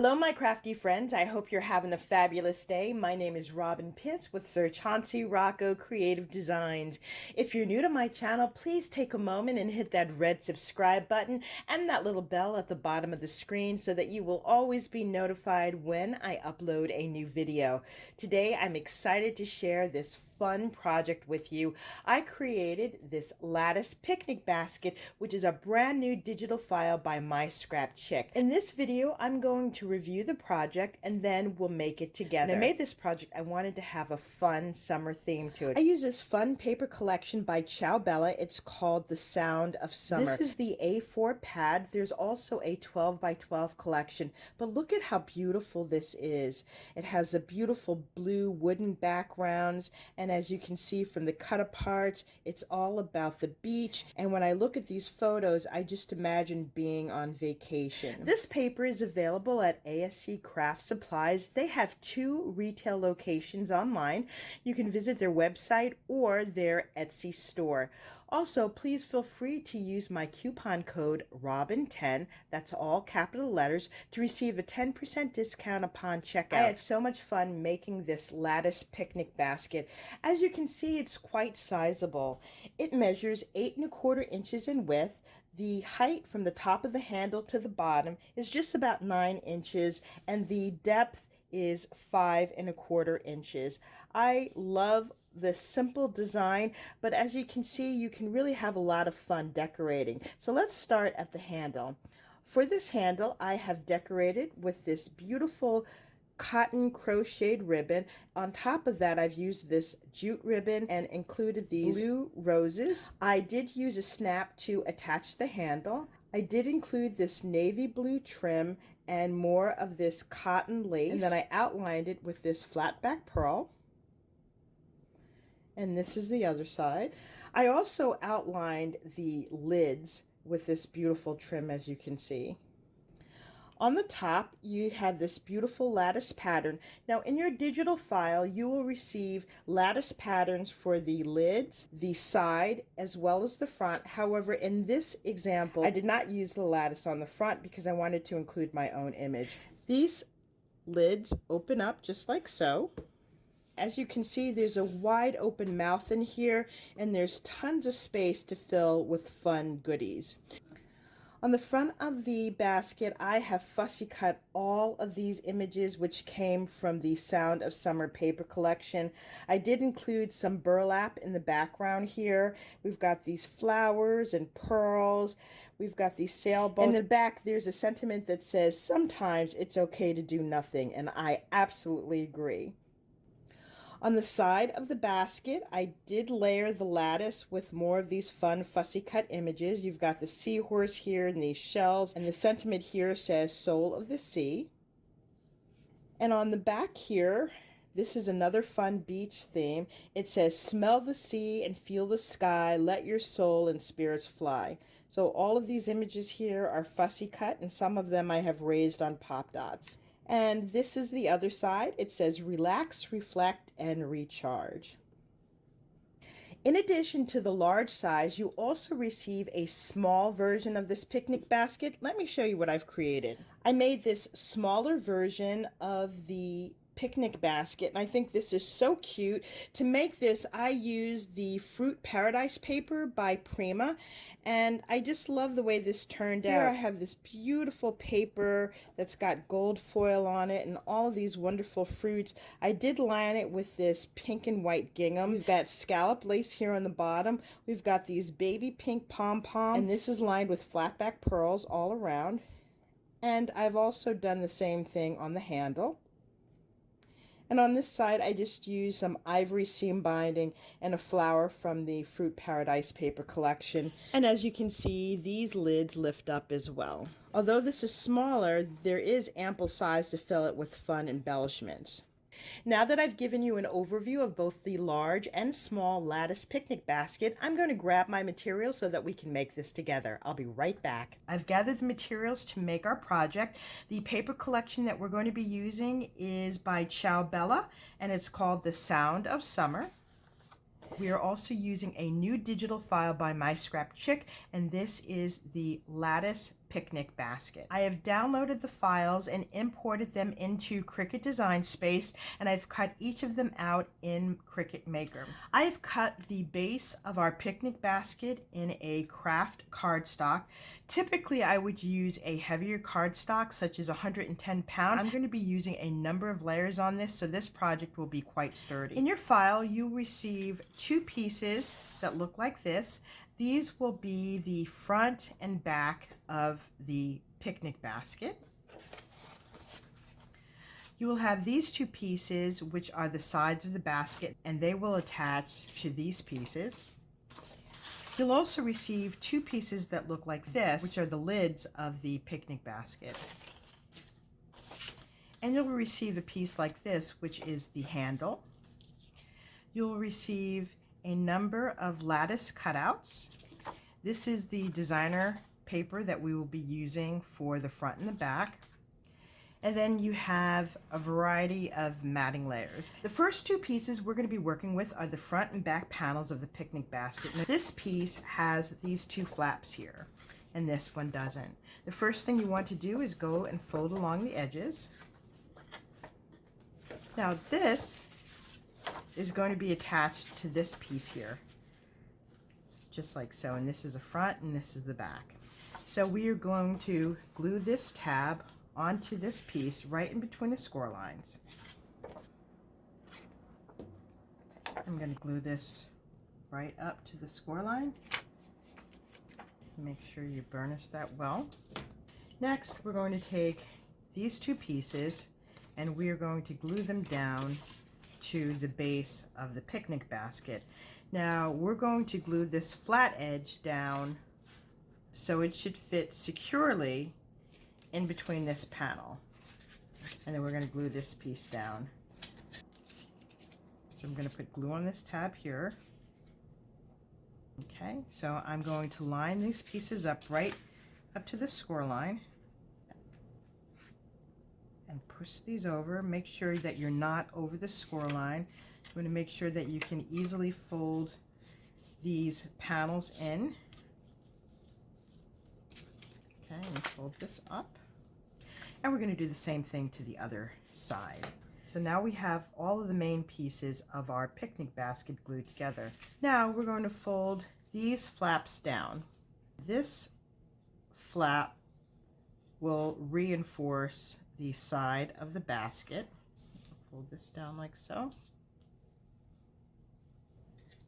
Hello, my crafty friends. I hope you're having a fabulous day. My name is Robyn M with Sir Chauncey Rocco Creative Designs. If you're new to my channel, please take a moment and hit that red subscribe button and that little bell at the bottom of the screen so that you will always be notified when I upload a new video. Today, I'm excited to share this fun project with you. I created this Lattice Picnic Basket, which is a brand new digital file by MYSCRAPCHICK. In this video, I'm going to review the project and then we'll make it together. When I made this project, I wanted to have a fun summer theme to it. I use this fun paper collection by Ciao Bella. It's called The Sound of Summer. This is the A4 pad. There's also a 12 by 12 collection, but look at how beautiful this is. It has a beautiful blue wooden backgrounds, and as you can see from the cut aparts, it's all about the beach. And when I look at these photos, I just imagine being on vacation. This paper is available at ASCSupplies. They have 2 retail locations online. You can visit their website or their Etsy store. Also, please feel free to use my coupon code ROBYN10, that's all capital letters, to receive a 10% discount upon checkout. I had so much fun making this Lattice Picnic Basket. As you can see, it's quite sizable. It measures 8 1/4 inches in width. The height from the top of the handle to the bottom is just about 9 inches, and the depth is 5 1/4 inches. I love the simple design, but as you can see, you can really have a lot of fun decorating. So let's start at the handle. For this handle, I have decorated with this beautiful cotton crocheted ribbon. On top of that, I've used this jute ribbon and included these blue roses. I did use a snap to attach the handle. I did include this navy blue trim and more of this cotton lace, and then I outlined it with this flat back pearl. And this is the other side. I also outlined the lids with this beautiful trim, as you can see. On the top, you have this beautiful lattice pattern. Now, in your digital file, you will receive lattice patterns for the lids, the side, as well as the front. However, in this example, I did not use the lattice on the front because I wanted to include my own image. These lids open up just like so. As you can see, there's a wide open mouth in here, and there's tons of space to fill with fun goodies. On the front of the basket, I have fussy cut all of these images which came from the Sound of Summer paper collection. I did include some burlap in the background here. We've got these flowers and pearls. We've got these sailboats. In the back, there's a sentiment that says, sometimes it's okay to do nothing, and I absolutely agree. On the side of the basket, I did layer the lattice with more of these fun fussy cut images. You've got the seahorse here and these shells, and the sentiment here says Soul of the Sea. And on the back here, this is another fun beach theme. It says, smell the sea and feel the sky, let your soul and spirits fly. So all of these images here are fussy cut, and some of them I have raised on pop dots. And this is the other side. It says relax, reflect, and recharge. In addition to the large size, you also receive a small version of this picnic basket. Let me show you what I've created. I made this smaller version of the picnic basket, and I think this is so cute. To make this, I used the Fruit Paradise paper by Prima, and I just love the way this turned out. Here I have this beautiful paper that's got gold foil on it and all of these wonderful fruits. I did line it with this pink and white gingham. We've got scallop lace here on the bottom. We've got these baby pink pom-poms, and this is lined with flat back pearls all around. And I've also done the same thing on the handle. And on this side, I just used some ivory seam binding and a flower from the Fruit Paradise paper collection. And as you can see, these lids lift up as well. Although this is smaller, there is ample size to fill it with fun embellishments. Now that I've given you an overview of both the large and small lattice picnic basket, I'm going to grab my materials so that we can make this together. I'll be right back. I've gathered the materials to make our project. The paper collection that we're going to be using is by Ciao Bella, and it's called The Sound of Summer. We are also using a new digital file by MyScrapChick, and this is the Lattice Picnic Basket. I have downloaded the files and imported them into CRICUT Design Space, and I've cut each of them out in CRICUT Maker. I have cut the base of our picnic basket in a craft cardstock. Typically, I would use a heavier cardstock, such as 110 pounds. I'm going to be using a number of layers on this, so this project will be quite sturdy. In your file, you'll receive 2 pieces that look like this. These will be the front and back of the picnic basket. You will have these 2 pieces, which are the sides of the basket, and they will attach to these pieces. You'll also receive 2 pieces that look like this, which are the lids of the picnic basket. And you'll receive a piece like this, which is the handle. You'll receive a number of lattice cutouts. This is the designer paper that we will be using for the front and the back. And then you have a variety of matting layers. The first 2 pieces we're going to be working with are the front and back panels of the picnic basket. Now, this piece has these 2 flaps here, and this one doesn't. The first thing you want to do is go and fold along the edges. Now this is going to be attached to this piece here, just like so, and this is the front and this is the back. So we are going to glue this tab onto this piece right in between the score lines. I'm going to glue this right up to the score line. Make sure you burnish that well. Next, we're going to take these 2 pieces and we are going to glue them down to the base of the picnic basket. Now we're going to glue this flat edge down so it should fit securely in between this panel. And then we're going to glue this piece down. So I'm going to put glue on this tab here. Okay, so I'm going to line these pieces up right up to the score line and push these over. Make sure that you're not over the score line. You want to make sure that you can easily fold these panels in. Okay, and fold this up. And we're going to do the same thing to the other side. So now we have all of the main pieces of our picnic basket glued together. Now we're going to fold these flaps down. This flap will reinforce the side of the basket. Fold this down like so.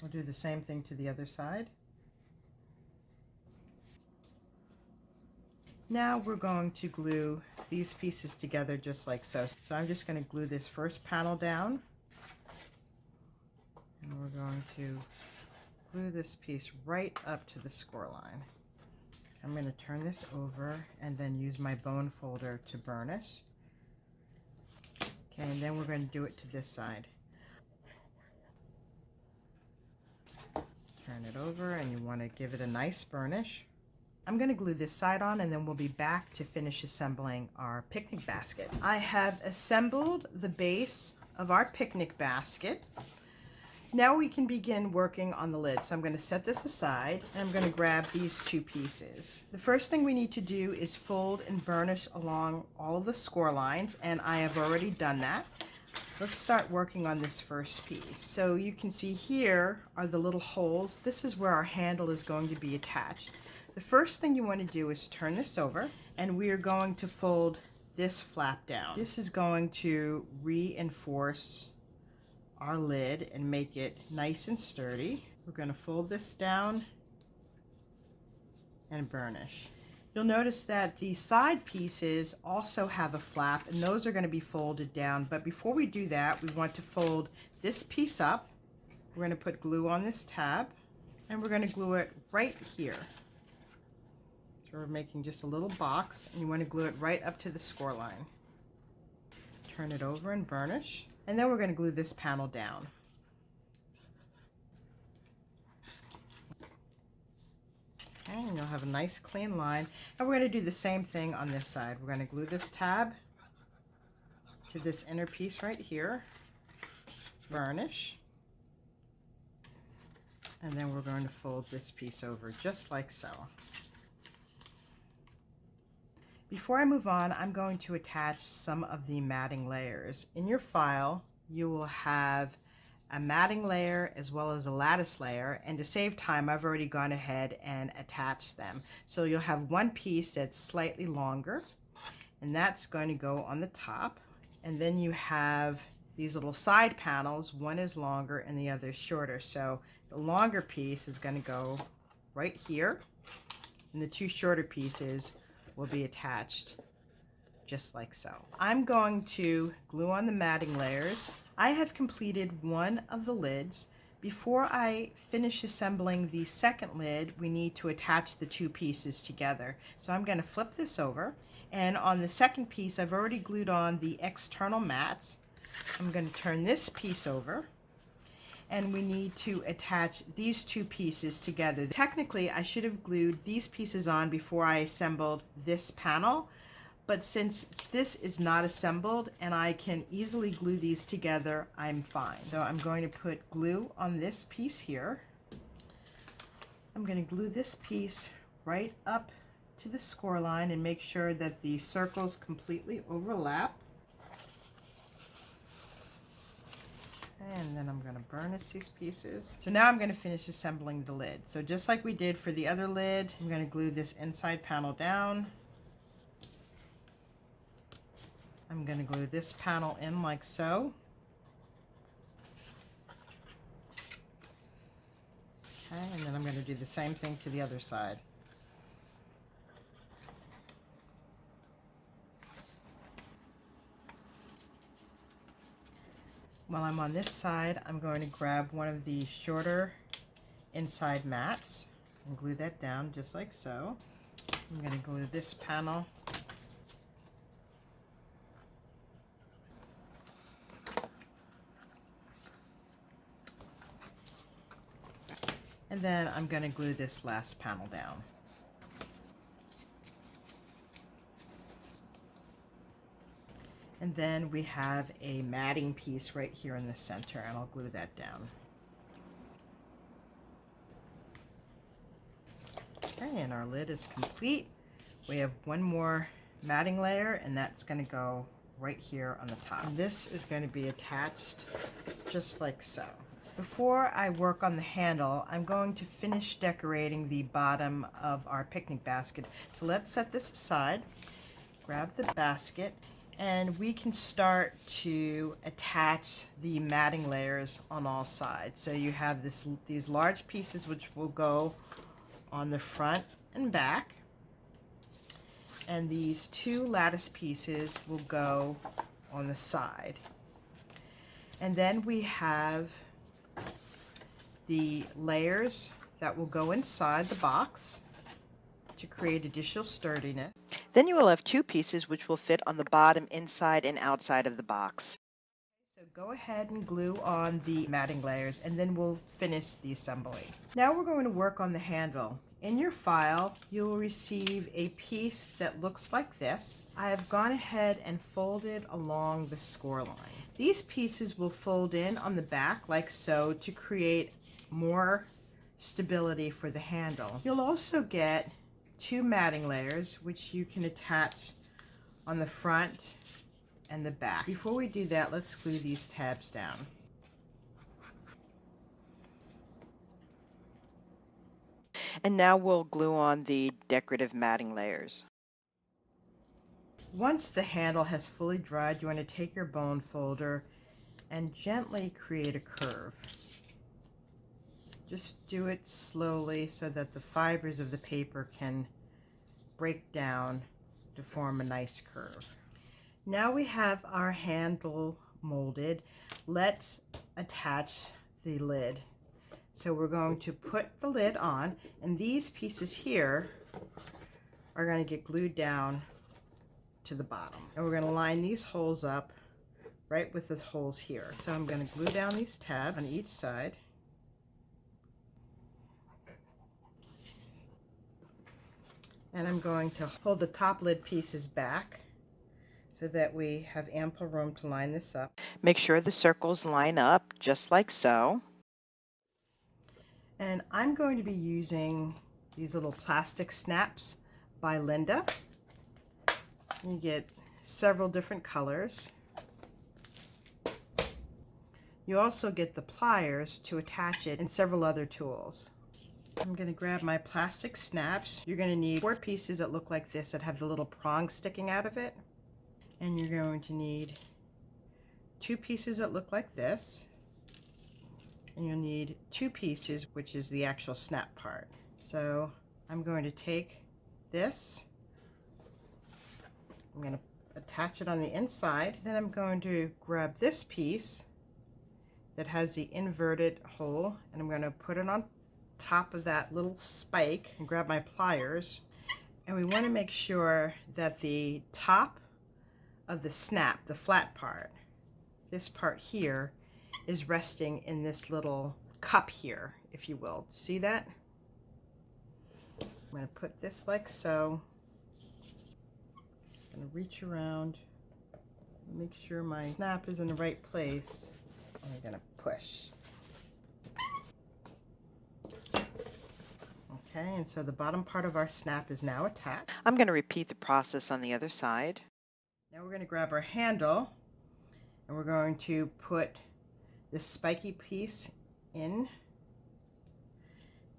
We'll do the same thing to the other side. Now we're going to glue these pieces together just like so. So I'm just going to glue this first panel down. And we're going to glue this piece right up to the score line. I'm going to turn this over and then use my bone folder to burnish. Okay, and then we're going to do it to this side. Turn it over and you want to give it a nice burnish. I'm going to glue this side on and then we'll be back to finish assembling our picnic basket. I have assembled the base of our picnic basket. Now we can begin working on the lid. So I'm going to set this aside and I'm going to grab these 2 pieces. The first thing we need to do is fold and burnish along all of the score lines, and I have already done that. Let's start working on this first piece. So you can see here are the little holes. This is where our handle is going to be attached. The first thing you want to do is turn this over and we are going to fold this flap down. This is going to reinforce our lid and make it nice and sturdy. We're going to fold this down and burnish. You'll notice that the side pieces also have a flap and those are going to be folded down, but before we do that we want to fold this piece up. We're going to put glue on this tab and we're going to glue it right here. So we're making just a little box and you want to glue it right up to the score line. Turn it over and burnish. And then we're going to glue this panel down. Okay, and you'll have a nice clean line. And we're going to do the same thing on this side. We're going to glue this tab to this inner piece right here. Burnish. And then we're going to fold this piece over just like so. Before I move on, I'm going to attach some of the matting layers. In your file, you will have a matting layer as well as a lattice layer, and to save time, I've already gone ahead and attached them. So you'll have one piece that's slightly longer, and that's going to go on the top. And then you have these little side panels. One is longer and the other is shorter. So the longer piece is going to go right here, and the two shorter pieces will be attached just like so. I'm going to glue on the matting layers. I have completed one of the lids. Before I finish assembling the second lid, we need to attach the two pieces together. So I'm going to flip this over, and on the second piece I've already glued on the external mats. I'm going to turn this piece over, and we need to attach these two pieces together. Technically, I should have glued these pieces on before I assembled this panel, but since this is not assembled and I can easily glue these together, I'm fine. So I'm going to put glue on this piece here. I'm going to glue this piece right up to the score line and make sure that the circles completely overlap. And then I'm going to burnish these pieces. So now I'm going to finish assembling the lid. So just like we did for the other lid, I'm going to glue this inside panel down. I'm going to glue this panel in like so. Okay, and then I'm going to do the same thing to the other side. While I'm on this side, I'm going to grab one of the shorter inside mats and glue that down just like so. I'm going to glue this panel. And then I'm going to glue this last panel down. And then we have a matting piece right here in the center, and I'll glue that down. Okay, and our lid is complete. We have one more matting layer, and that's going to go right here on the top. And this is going to be attached just like so. Before I work on the handle, I'm going to finish decorating the bottom of our picnic basket. So let's set this aside, grab the basket, and we can start to attach the matting layers on all sides. So you have these large pieces which will go on the front and back, and these two lattice pieces will go on the side. And then we have the layers that will go inside the box to create additional sturdiness. Then you will have two pieces which will fit on the bottom, inside and outside of the box. So go ahead and glue on the matting layers, and then we'll finish the assembly. Now we're going to work on the handle. In your file, you will receive a piece that looks like this. I have gone ahead and folded along the score line. These pieces will fold in on the back like so to create more stability for the handle. You'll also get two matting layers which you can attach on the front and the back. Before we do that, let's glue these tabs down. And now we'll glue on the decorative matting layers. Once the handle has fully dried, you want to take your bone folder and gently create a curve. Just do it slowly so that the fibers of the paper can break down to form a nice curve. Now we have our handle molded. Let's attach the lid. So we're going to put the lid on, and these pieces here are going to get glued down to the bottom. And we're going to line these holes up right with the holes here. So I'm going to glue down these tabs on each side. And I'm going to hold the top lid pieces back so that we have ample room to line this up. Make sure the circles line up just like so. And I'm going to be using these little plastic snaps by Linda. You get several different colors. You also get the pliers to attach it and several other tools. I'm going to grab my plastic snaps. You're going to need 4 pieces that look like this that have the little prongs sticking out of it. And you're going to need 2 pieces that look like this. And you'll need 2 pieces, which is the actual snap part. So I'm going to take this. I'm going to attach it on the inside. Then I'm going to grab this piece that has the inverted hole, and I'm going to put it on top of that little spike and grab my pliers. And we want to make sure that the top of the snap, the flat part, this part here, is resting in this little cup here, if you will. See that? I'm going to put this like so. I'm going to reach around, make sure my snap is in the right place. And I'm going to push. Okay, and so the bottom part of our snap is now attached. I'm going to repeat the process on the other side. Now we're going to grab our handle and we're going to put this spiky piece in.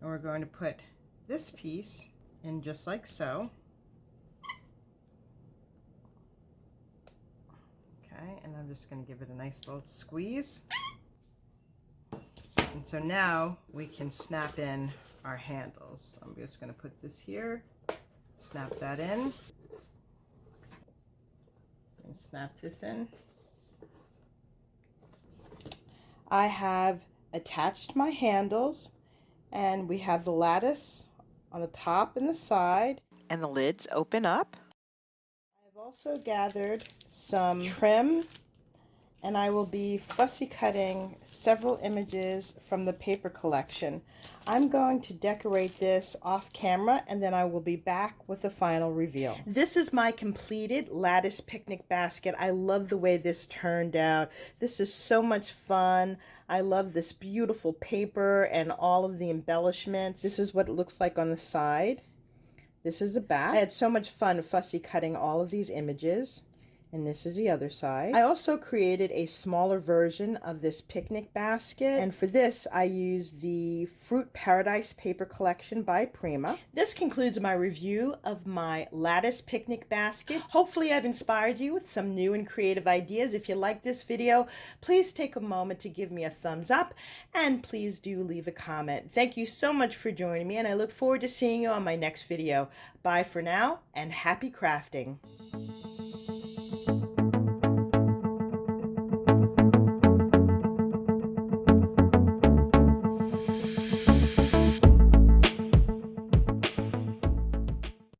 And we're going to put this piece in just like so. Okay, and I'm just going to give it a nice little squeeze. And so now we can snap in our handles. I'm just going to put this here, snap that in, and snap this in. I have attached my handles, and we have the lattice on the top and the side. And the lids open up. I've also gathered some trim, and I will be fussy cutting several images from the paper collection. I'm going to decorate this off camera, and then I will be back with the final reveal. This is my completed Lattice Picnic Basket. I love the way this turned out. This is so much fun. I love this beautiful paper and all of the embellishments. This is what it looks like on the side. This is the back. I had so much fun fussy cutting all of these images. And this is the other side. I also created a smaller version of this picnic basket. And for this, I used the Fruit Paradise paper collection by Prima. This concludes my review of my Lattice Picnic Basket. Hopefully I've inspired you with some new and creative ideas. If you like this video, please take a moment to give me a thumbs up. And please do leave a comment. Thank you so much for joining me. And I look forward to seeing you on my next video. Bye for now, and happy crafting.